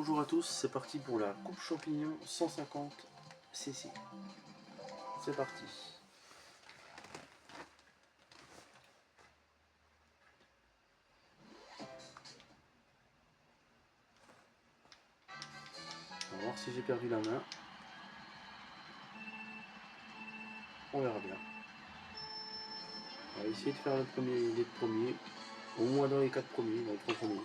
Bonjour à tous, c'est parti pour la coupe champignon 150 cc. C'est parti. On va voir si j'ai perdu la main. On verra bien. On va essayer de faire les premiers, au moins dans les 4 premiers, dans les 3 premiers.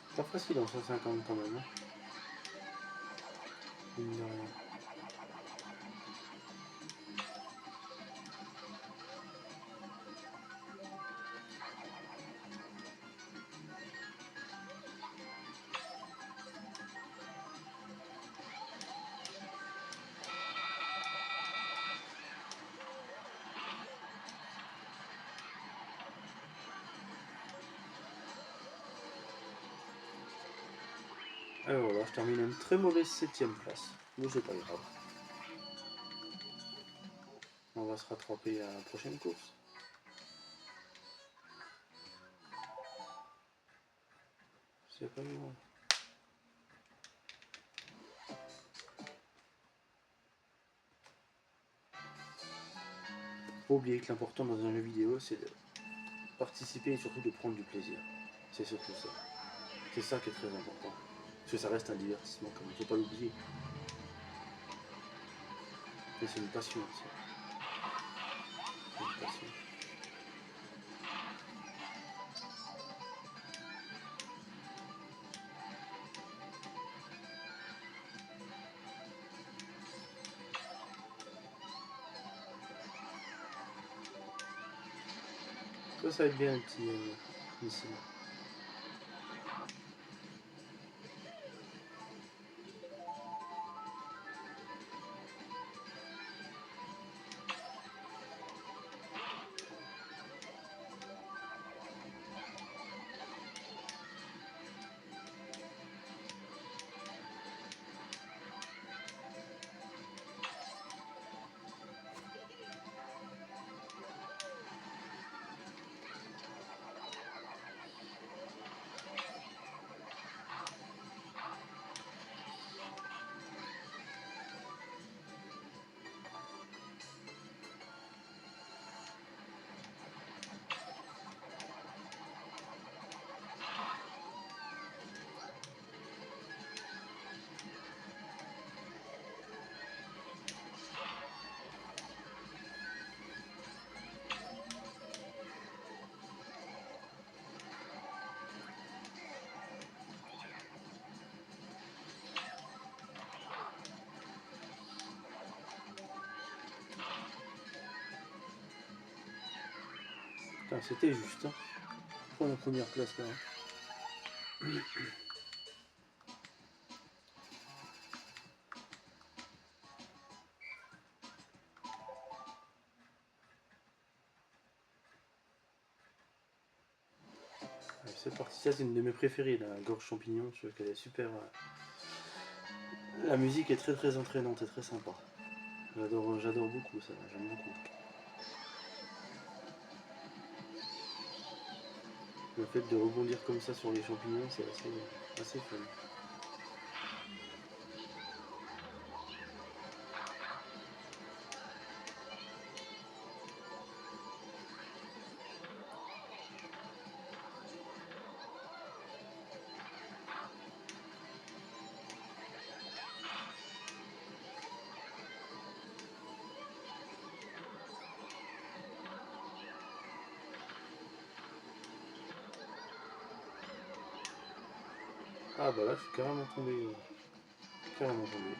C'est pas facile en 150 quand même. Hein. Mine de rien. Et voilà, je termine une très mauvaise 7ème place. Mais c'est pas grave. On va se rattraper à la prochaine course. C'est pas grave. Faut pas oublier que l'important dans un jeu vidéo, c'est de participer et surtout de prendre du plaisir. C'est surtout ça. C'est ça qui est très important. Parce que ça reste un divertissement quand même, faut pas l'oublier. Mais c'est une passion aussi. C'est une passion. Ça va être bien un petit missile. C'était juste. Hein. Pour la première place là. C'est parti, ça c'est une de mes préférées, la gorge champignon, je trouve qu'elle est super. La musique est très très entraînante et très sympa. J'adore beaucoup ça, j'aime beaucoup. Le fait de rebondir comme ça sur les champignons, c'est assez fun. Ah bah là, je suis carrément tombé. Carrément tombé.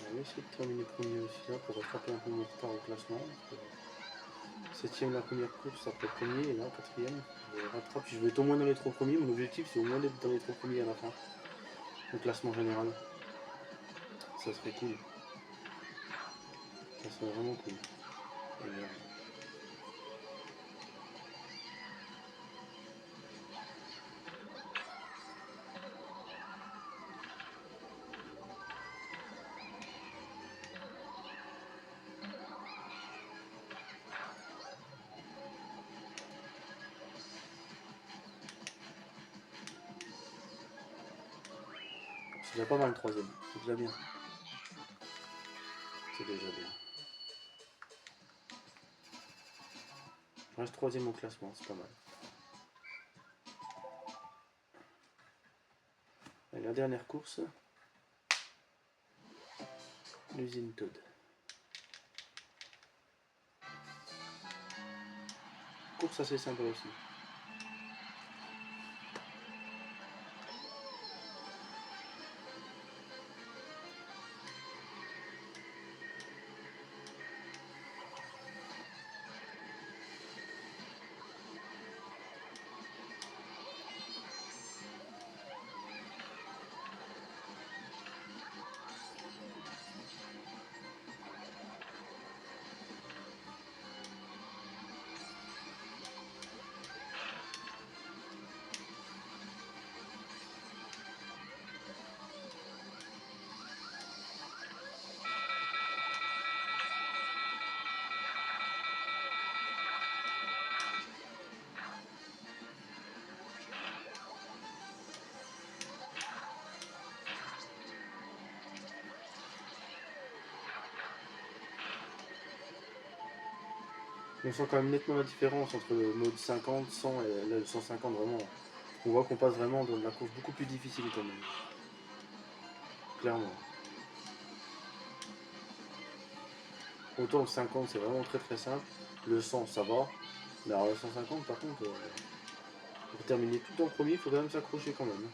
On va essayer de terminer premier aussi là pour rattraper un peu mon retard au classement. 7ème la première course, après premier, et là 4ème. Je rattrape, je vais être au moins dans les 3 premiers. Mon objectif c'est au moins d'être dans les 3 premiers à la fin. Le classement général. Ça serait cool. Ça serait vraiment cool. Et, c'est déjà pas mal le 3ème. C'est déjà bien. C'est déjà bien. Je reste 3ème au classement, c'est pas mal. Et la dernière course, l'usine Todd. Course assez sympa aussi. On sent quand même nettement la différence entre le mode 50, 100 et là, le 150 vraiment. On voit qu'on passe vraiment dans la course beaucoup plus difficile quand même. Clairement. Autant le 50 c'est vraiment très très simple. Le 100 ça va. Mais alors le 150 par contre, pour terminer tout en premier, il faut quand même s'accrocher quand même.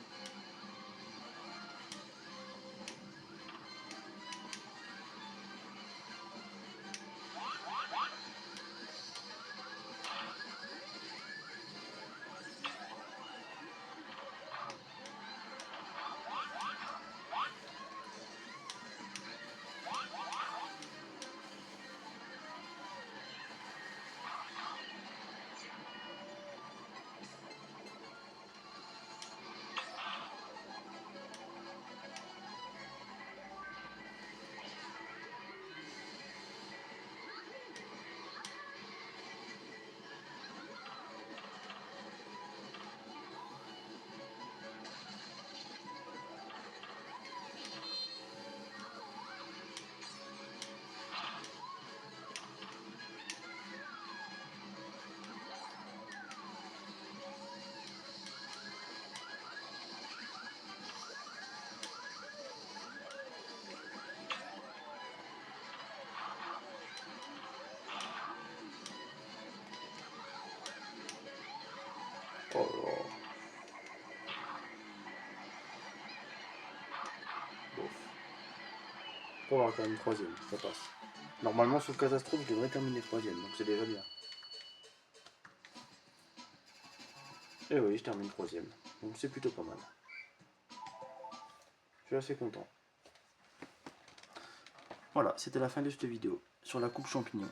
Oh là là. Bof. Pour avoir quand même troisième, ça passe. Normalement, sauf catastrophe, je devrais terminer troisième, donc c'est déjà bien. Et oui, je termine troisième, donc c'est plutôt pas mal. suis assez content. Voilà, c'était la fin de cette vidéo sur la coupe champignon.